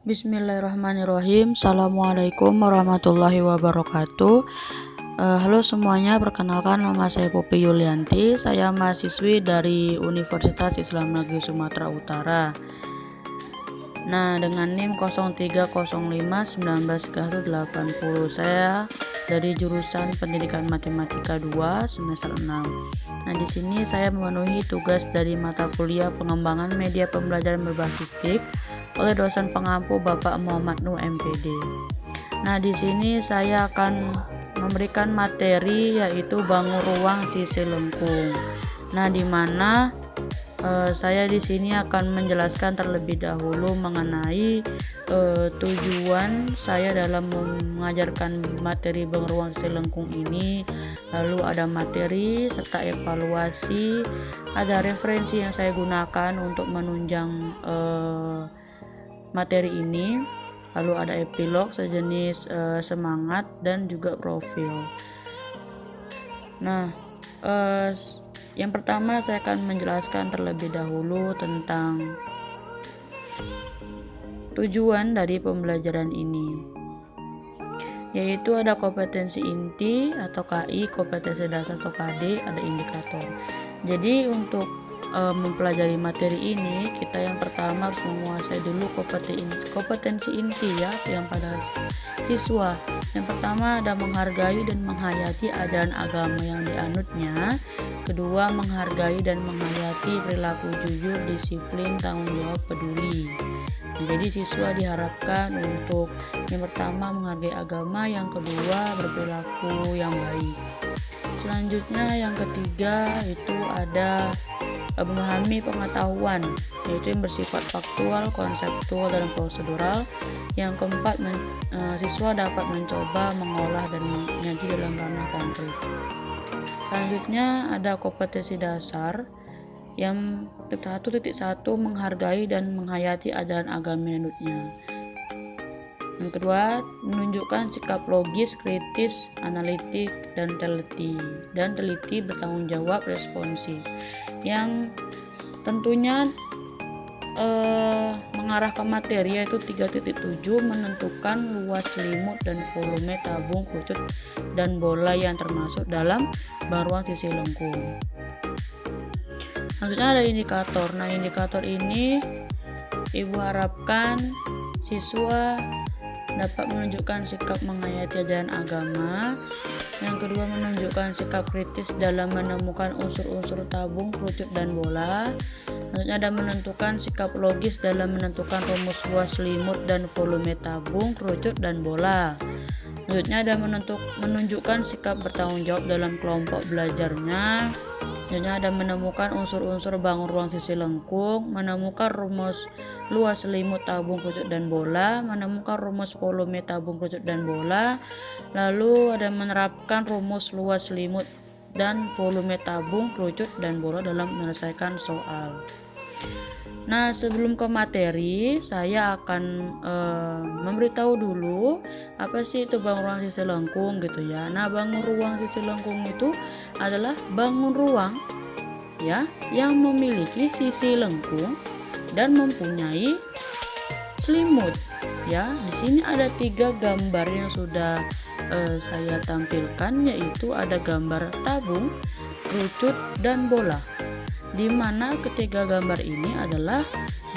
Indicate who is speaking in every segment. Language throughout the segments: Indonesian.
Speaker 1: Bismillahirrahmanirrahim. Assalamualaikum warahmatullahi wabarakatuh. Halo semuanya, perkenalkan nama saya Poppy Yulianti. Saya mahasiswi dari Universitas Islam Negeri Sumatera Utara. Nah, dengan NIM 0305193180. Saya dari jurusan Pendidikan Matematika 2 semester 6. Nah, di sini saya memenuhi tugas dari mata kuliah Pengembangan Media Pembelajaran Berbasis TIK oleh dosen pengampu Bapak Muhammad Nuh MPD. Nah, di sini saya akan memberikan materi yaitu bangun ruang sisi lengkung. Nah, di mana saya di sini akan menjelaskan terlebih dahulu mengenai tujuan saya dalam mengajarkan materi bangun ruang sisi lengkung ini. Lalu ada materi serta evaluasi, ada referensi yang saya gunakan untuk menunjang materi ini, lalu ada epilog sejenis semangat dan juga profil. Nah, yang pertama saya akan menjelaskan terlebih dahulu tentang tujuan dari pembelajaran ini, yaitu ada kompetensi inti atau KI, kompetensi dasar atau KD, ada indikator. Jadi untuk mempelajari materi ini, kita yang pertama harus menguasai dulu kompetensi inti ya, yang pada siswa. Yang pertama ada menghargai dan menghayati ajaran agama yang dianutnya. Kedua, menghargai dan menghayati perilaku jujur, disiplin, tanggung jawab, peduli. Jadi siswa diharapkan untuk yang pertama menghargai agama, yang kedua berperilaku yang baik. Selanjutnya yang ketiga itu ada memahami pengetahuan, yaitu yang bersifat faktual, konseptual, dan prosedural. Yang keempat, siswa dapat mencoba, mengolah, dan menyaji dalam ranah konkret. Selanjutnya ada kompetensi dasar yang 1.1 menghargai dan menghayati ajaran agama menurutnya. Yang kedua, menunjukkan sikap logis, kritis, analitik, dan teliti, bertanggung jawab, responsif. Yang tentunya mengarah ke materi yaitu 3.7 menentukan luas selimut dan volume tabung, kerucut, dan bola yang termasuk dalam ruang sisi lengkung. Selanjutnya ada indikator. Nah, indikator ini Ibu harapkan siswa dapat menunjukkan sikap menghayati ajaran agama. Yang kedua, menunjukkan sikap kritis dalam menemukan unsur-unsur tabung, kerucut, dan bola. Selanjutnya ada menentukan sikap logis dalam menentukan rumus luas selimut dan volume tabung, kerucut, dan bola. Selanjutnya ada menunjukkan sikap bertanggung jawab dalam kelompok belajarnya. Selanjutnya ada menemukan unsur-unsur bangun ruang sisi lengkung, menemukan rumus luas selimut, tabung, kerucut, dan bola, menemukan rumus volume tabung, kerucut, dan bola. Lalu ada menerapkan rumus luas selimut dan volume tabung, kerucut, dan bola dalam menyelesaikan soal. Nah, sebelum ke materi, saya akan memberitahu dulu apa sih itu bangun ruang sisi lengkung gitu ya. Nah, bangun ruang sisi lengkung itu adalah bangun ruang ya yang memiliki sisi lengkung dan mempunyai selimut ya. Di sini ada 3 gambar yang sudah saya tampilkan, yaitu ada gambar tabung, kerucut, dan bola, di mana ketiga gambar ini adalah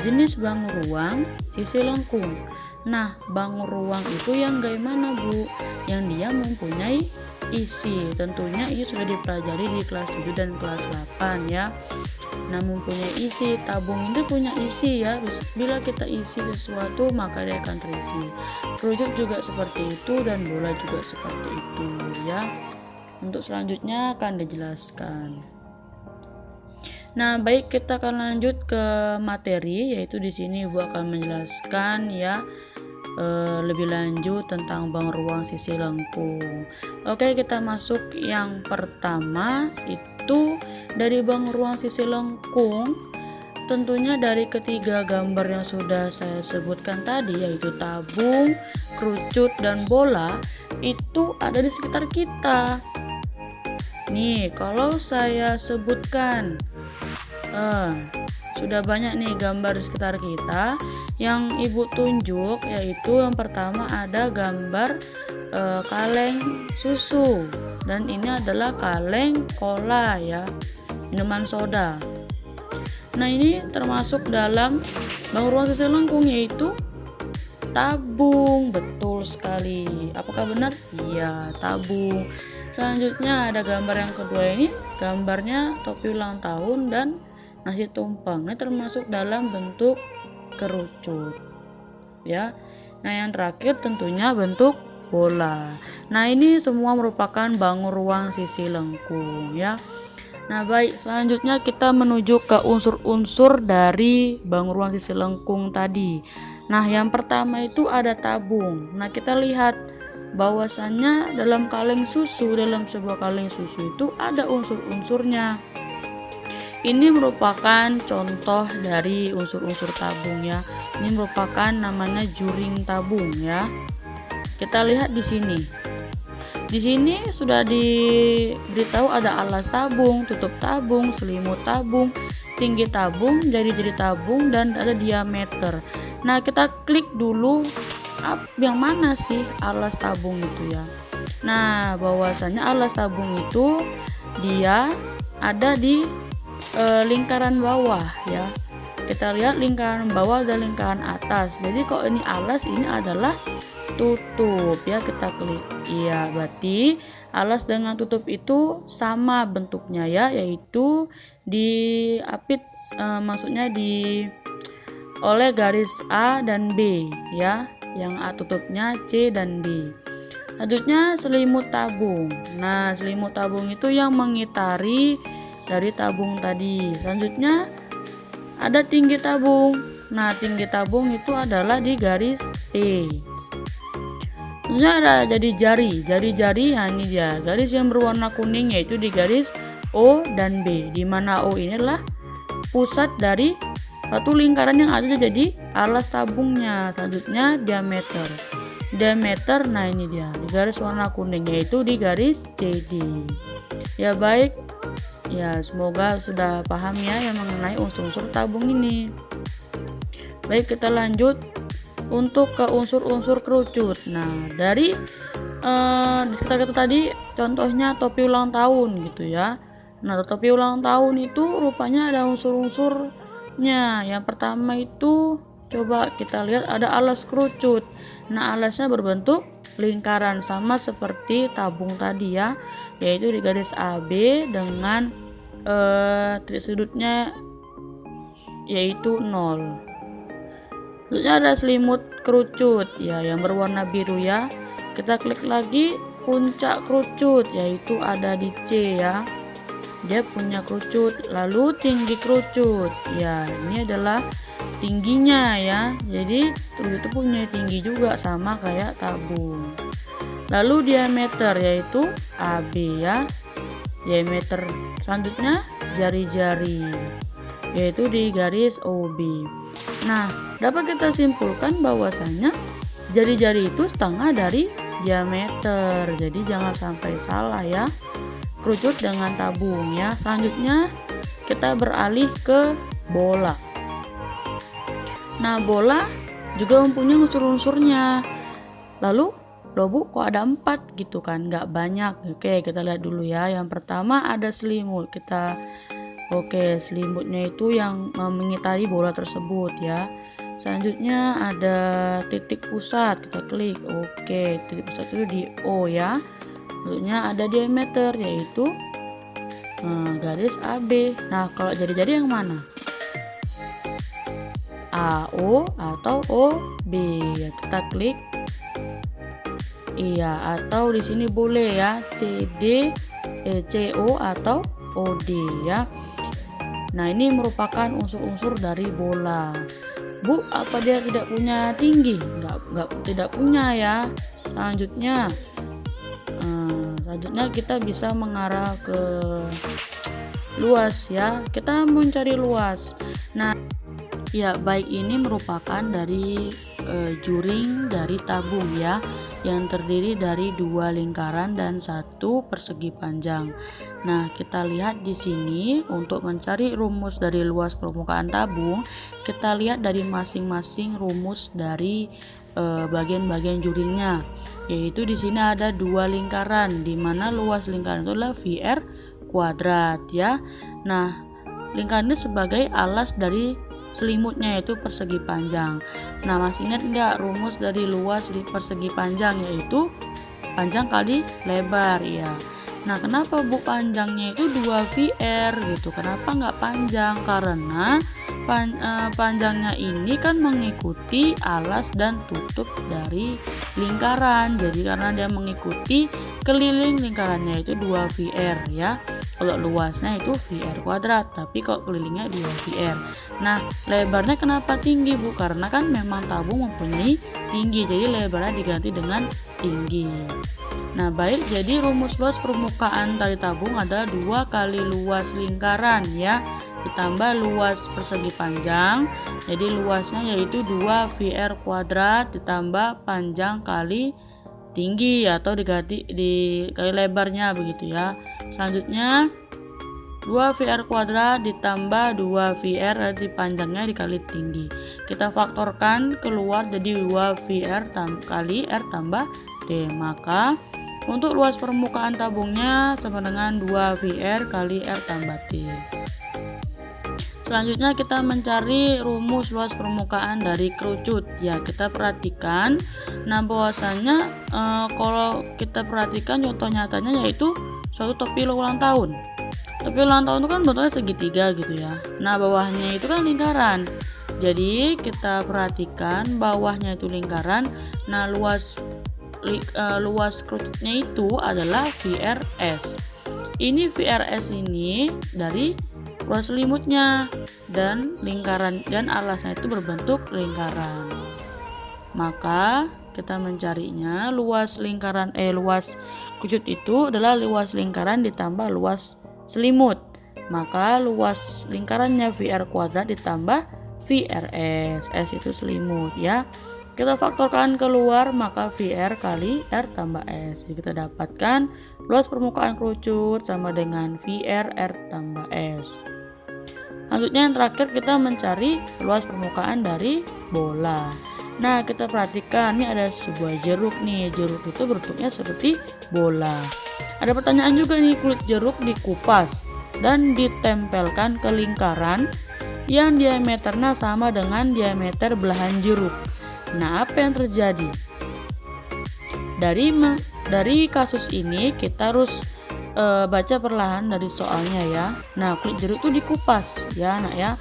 Speaker 1: jenis bangun ruang sisi lengkung. Nah, bangun ruang itu yang bagaimana Bu? Yang dia mempunyai isi. Tentunya ini sudah dipelajari di kelas 7 dan kelas 8 ya. Nah, mempunyai isi, tabung itu punya isi ya. Bila kita isi sesuatu maka dia akan terisi. Kerucut juga seperti itu dan bola juga seperti itu ya. Untuk selanjutnya akan dijelaskan. Nah, baik, kita akan lanjut ke materi, yaitu di sini Ibu akan menjelaskan ya lebih lanjut tentang bangun ruang sisi lengkung. Oke, kita masuk yang pertama itu dari bangun ruang sisi lengkung. Tentunya dari ketiga gambar yang sudah saya sebutkan tadi, yaitu tabung, kerucut, dan bola, itu ada di sekitar kita. Nih, kalau saya sebutkan sudah banyak nih gambar di sekitar kita yang ibu tunjuk yaitu yang pertama ada gambar kaleng susu, dan ini adalah kaleng cola ya, minuman soda. Nah, ini termasuk dalam bangun ruang sisi lengkung yaitu tabung. Betul sekali. Apakah benar? Iya, tabung. Selanjutnya ada gambar yang kedua, ini gambarnya topi ulang tahun dan nasi tumpeng. Ini termasuk dalam bentuk kerucut ya. Nah, yang terakhir tentunya bentuk bola. Nah, ini semua merupakan bangun ruang sisi lengkung ya. Nah, baik, selanjutnya kita menuju ke unsur-unsur dari bangun ruang sisi lengkung tadi. Nah, yang pertama itu ada tabung. Nah, kita lihat bahwasannya dalam sebuah kaleng susu itu ada unsur-unsurnya. Ini merupakan contoh dari unsur-unsur tabung ya. Ini merupakan namanya juring tabung ya. Kita lihat di sini. Di sini sudah diberitahu ada alas tabung, tutup tabung, selimut tabung, tinggi tabung, jari-jari tabung, dan ada diameter. Nah, kita klik dulu yang mana sih alas tabung itu ya. Nah, bahwasanya alas tabung itu dia ada di lingkaran bawah ya. Kita lihat lingkaran bawah dan lingkaran atas. Jadi kalau ini alas, ini adalah tutup ya. Kita klik. Iya, berarti alas dengan tutup itu sama bentuknya ya, yaitu diapit maksudnya oleh garis A dan B ya, yang A tutupnya C dan B. Selanjutnya selimut tabung. Nah, selimut tabung itu yang mengitari dari tabung tadi. Selanjutnya ada tinggi tabung. Nah, tinggi tabung itu adalah di garis T. Selanjutnya ada jari-jari. Nah, ini dia garis yang berwarna kuning yaitu di garis O dan B, di mana O ini adalah pusat dari satu lingkaran yang ada jadi alas tabungnya. Selanjutnya diameter, nah ini dia di garis warna kuning yaitu di garis CD. Ya, baik ya, semoga sudah paham ya yang mengenai unsur-unsur tabung ini. Baik, kita lanjut untuk ke unsur-unsur kerucut. Nah, dari di sekitar kita tadi contohnya topi ulang tahun gitu ya. Nah, topi ulang tahun itu rupanya ada unsur-unsurnya. Yang pertama itu coba kita lihat ada alas kerucut. Nah, alasnya berbentuk lingkaran sama seperti tabung tadi ya, yaitu di garis AB dengan titik sudutnya yaitu 0. Selanjutnya ada selimut kerucut ya yang berwarna biru ya. Kita klik lagi puncak kerucut yaitu ada di C ya. Dia punya kerucut. Lalu tinggi kerucut. Ya, ini adalah tingginya ya. Jadi kerucut itu punya tinggi juga sama kayak tabung. Lalu diameter yaitu AB ya. Diameter selanjutnya jari-jari yaitu di garis OB. Nah, dapat kita simpulkan bahwasanya jari-jari itu setengah dari diameter. Jadi jangan sampai salah ya. Kerucut dengan tabung ya. Selanjutnya kita beralih ke bola. Nah, bola juga mempunyai unsur-unsurnya. Lalu Bu, kok ada 4 gitu kan, nggak banyak. Oke, kita lihat dulu ya. Yang pertama ada selimut. Selimutnya itu yang mengitari bola tersebut ya. Selanjutnya ada titik pusat, kita klik. Oke, titik pusat itu di O ya. Selanjutnya ada diameter yaitu garis AB. Nah, kalau jari-jari yang mana? AO atau OB ya, kita klik. Iya, atau di sini boleh ya CD, CO atau OD ya. Nah, ini merupakan unsur-unsur dari bola. Bu, apa dia tidak punya tinggi? Tidak punya ya. Selanjutnya kita bisa mengarah ke luas ya. Kita mencari luas. Nah, ya baik, ini merupakan dari juring dari tabung ya, yang terdiri dari 2 lingkaran dan 1 persegi panjang. Nah, kita lihat di sini untuk mencari rumus dari luas permukaan tabung, kita lihat dari masing-masing rumus dari bagian-bagian juringnya. Yaitu di sini ada dua lingkaran, di mana luas lingkaran itu adalah VR kuadrat ya. Nah, lingkaran ini sebagai alas dari selimutnya yaitu persegi panjang. Nah, masih ingat nggak rumus dari luas persegi panjang, yaitu panjang kali lebar ya. Nah, kenapa Bu panjangnya itu 2 VR gitu? Kenapa nggak panjang? Karena panjangnya ini kan mengikuti alas dan tutup dari lingkaran. Jadi karena dia mengikuti keliling lingkarannya itu 2 VR ya. Kalau luasnya itu VR kuadrat, tapi kalau kelilingnya 2 VR. Nah, lebarnya kenapa tinggi Bu? Karena kan memang tabung mempunyai tinggi, jadi lebarnya diganti dengan tinggi. Nah, baik, jadi rumus luas permukaan tali tabung adalah 2 kali luas lingkaran ya, ditambah luas persegi panjang. Jadi luasnya yaitu 2 VR kuadrat ditambah panjang kali tinggi atau diganti kali lebarnya begitu ya. Selanjutnya 2 VR kuadrat ditambah 2 VR di panjangnya dikali tinggi. Kita faktorkan keluar jadi 2 VR kali R tambah T. Maka untuk luas permukaan tabungnya sama dengan 2 VR kali R tambah T. Selanjutnya kita mencari rumus luas permukaan dari kerucut. Ya, kita perhatikan. Nah, bahwasanya kalau kita perhatikan contoh nyatanya yaitu suatu topi ulang tahun. Topi ulang tahun itu kan bentuknya segitiga gitu ya. Nah, bawahnya itu kan lingkaran. Jadi kita perhatikan bawahnya itu lingkaran. Nah, luas kerucutnya itu adalah VRS. Ini VRS ini dari luas selimutnya dan lingkaran dan alasnya itu berbentuk lingkaran. Maka kita mencarinya luas kerucut itu adalah luas lingkaran ditambah luas selimut. Maka luas lingkarannya VR kuadrat ditambah VRS. S itu selimut ya. Kita faktorkan keluar, maka VR kali R tambah S. Jadi kita dapatkan luas permukaan kerucut sama dengan VR R tambah S. Selanjutnya yang terakhir kita mencari luas permukaan dari bola. Nah, kita perhatikan ini ada sebuah jeruk nih. Jeruk itu bentuknya seperti bola. Ada pertanyaan juga nih, kulit jeruk dikupas dan ditempelkan ke lingkaran yang diameternya sama dengan diameter belahan jeruk. Nah, apa yang terjadi? Dari kasus ini kita harus baca perlahan dari soalnya ya. Nah, kulit jeruk itu dikupas ya, Nak ya.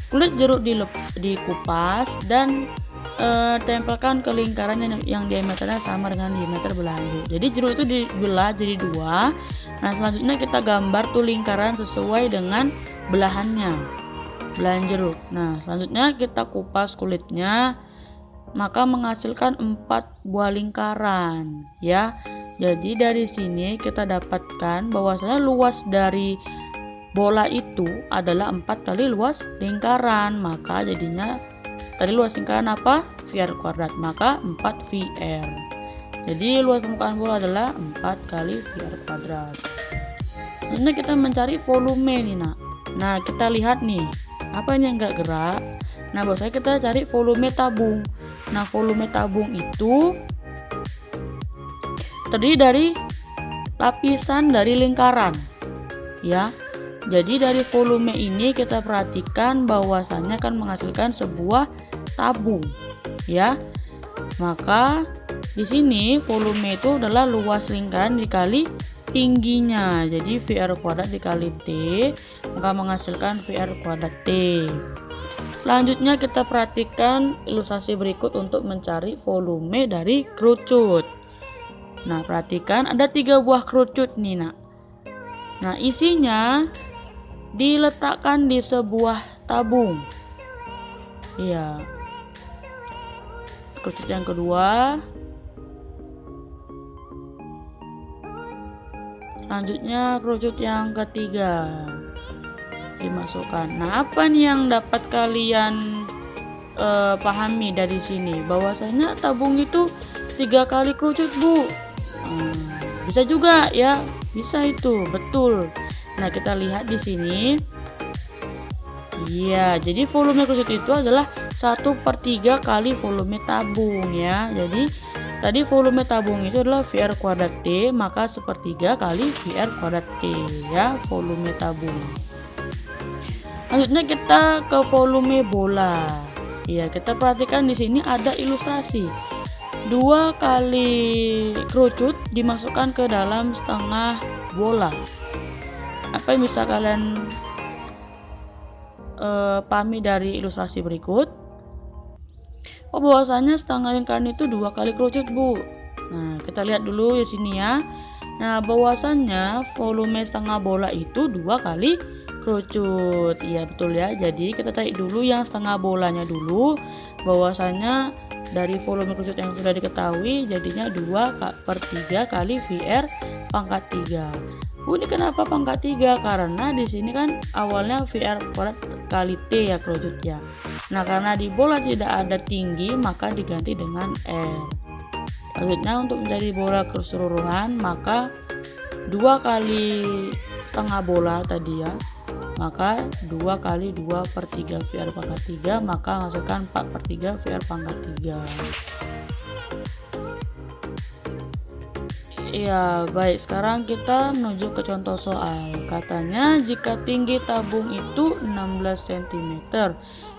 Speaker 1: Kulit jeruk dikupas dan tempelkan ke lingkaran yang diameternya sama dengan diameter belahan jeruk. Jadi jeruk itu dibelah jadi 2. Nah, selanjutnya kita gambar tuh lingkaran sesuai dengan belahan jeruk. Nah, selanjutnya kita kupas kulitnya, maka menghasilkan 4 buah lingkaran ya. Jadi dari sini kita dapatkan bahwasanya luas dari bola itu adalah 4 kali luas lingkaran. Maka jadinya tadi luas lingkaran apa? VR kuadrat, maka 4 VR. Jadi luas permukaan bola adalah 4 kali VR kuadrat. Selanjutnya kita mencari volume nih, Nak. Nah, kita lihat nih, apa ini yang gerak? Nah, bahwasanya kita cari volume tabung. Nah, volume tabung itu terdiri dari lapisan dari lingkaran ya. Jadi dari volume ini kita perhatikan bahwasannya kan menghasilkan sebuah tabung ya. Maka di sini volume itu adalah luas lingkaran dikali tingginya. Jadi VR kuadrat dikali T, maka menghasilkan VR kuadrat T. Selanjutnya kita perhatikan ilustrasi berikut untuk mencari volume dari kerucut. Nah, perhatikan ada 3 buah kerucut nih, Nak. Nah, isinya diletakkan di sebuah tabung. Iya. Kerucut yang kedua. Selanjutnya kerucut yang ketiga dimasukkan. Nah, apa nih yang dapat kalian pahami dari sini? Bahwasanya tabung itu 3 kali kerucut, Bu. Bisa juga ya, bisa itu, betul. Nah, kita lihat di sini. Iya, jadi volume kerucut itu adalah 1/3 kali volume tabung ya. Jadi tadi volume tabung itu adalah VR kuadrat T, maka 1/3 kali VR kuadrat T ya, volume tabung. Selanjutnya kita ke volume bola. Iya, kita perhatikan di sini ada ilustrasi. 2 kali kerucut dimasukkan ke dalam setengah bola. Apa yang bisa kalian pahami dari ilustrasi berikut? Oh, bahwasanya setengah lingkaran itu 2 kali kerucut, Bu. Nah, kita lihat dulu di sini ya. Nah, bahwasanya volume setengah bola itu 2 kali kerucut. Iya, betul ya. Jadi kita tarik dulu yang setengah bolanya dulu. Bahwasanya dari volume kerucut yang sudah diketahui jadinya 2/3 kali VR pangkat 3. Bu, ini kenapa pangkat 3? Karena di sini kan awalnya VR kuadrat kali T ya kerucutnya. Nah, karena di bola tidak ada tinggi maka diganti dengan R. Selanjutnya untuk menjadi bola keseluruhan maka 2 kali setengah bola tadi ya. Maka 2 kali 2/3 VR pangkat 3 maka menghasilkan 4/3 VR pangkat 3. Iya, baik. Sekarang kita menuju ke contoh soal. Katanya jika tinggi tabung itu 16 cm,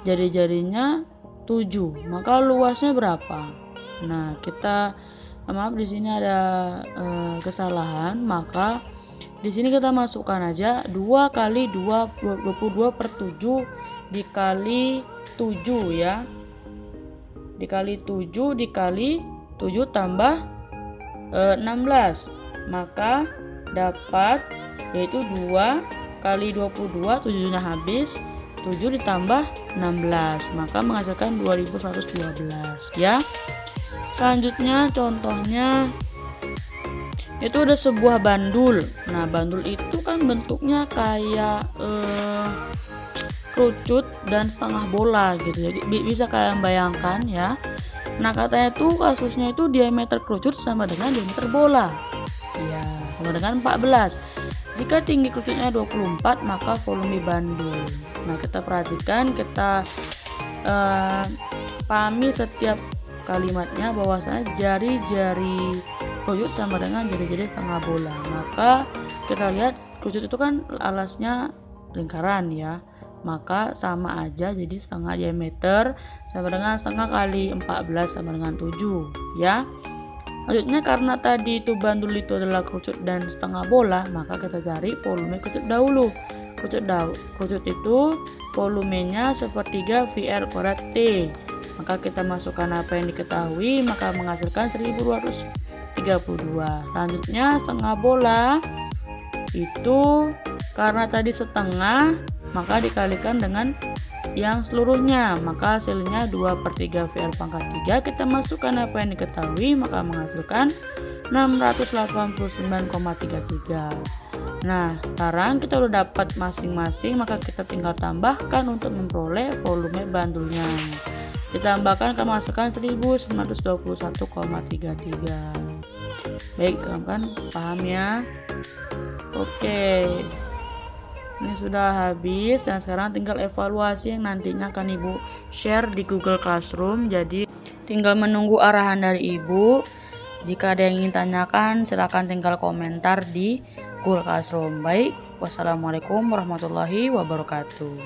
Speaker 1: jari-jarinya 7, maka luasnya berapa? Nah, maaf di sini ada kesalahan, maka di sini kita masukkan aja 2 kali 22/7 dikali 7 ya. Dikali 7 dikali 7 tambah 16, maka dapat yaitu 2 kali 22, 7-nya habis, 7 ditambah 16 maka menghasilkan 2112 ya. Selanjutnya contohnya itu ada sebuah bandul. Nah, bandul itu kan bentuknya kayak kerucut dan setengah bola gitu. Jadi bisa kalian bayangkan ya. Nah, katanya tuh kasusnya itu diameter kerucut sama dengan diameter bola. Ya, sama dengan 14. Jika tinggi kerucutnya 24, maka volume bandul. Nah, kita perhatikan, kita pahami setiap kalimatnya bahwasanya jari-jari kerucut sama dengan jari-jari setengah bola. Maka kita lihat kerucut itu kan alasnya lingkaran ya. Maka sama aja, jadi setengah diameter sama dengan setengah kali 14 sama dengan 7 ya. Selanjutnya karena tadi itu bandul itu adalah kerucut dan setengah bola, maka kita cari volume kerucut dahulu. Kerucut itu volumenya 1/3 VR kuadrat T. Maka kita masukkan apa yang diketahui, maka menghasilkan 1232. Selanjutnya setengah bola itu karena tadi setengah maka dikalikan dengan yang seluruhnya, maka hasilnya 2/3 VR pangkat 3. Kita masukkan apa yang diketahui maka menghasilkan 689,33. Nah, sekarang kita udah dapat masing-masing, maka kita tinggal tambahkan untuk memperoleh volume bandulnya. Ditambahkan akan menghasilkan 1921,33. Baik, kan paham ya? Oke. Ini sudah habis dan sekarang tinggal evaluasi yang nantinya akan Ibu share di Google Classroom. Jadi tinggal menunggu arahan dari Ibu. Jika ada yang ingin tanyakan silahkan tinggal komentar di Google Classroom. Baik, wassalamualaikum warahmatullahi wabarakatuh.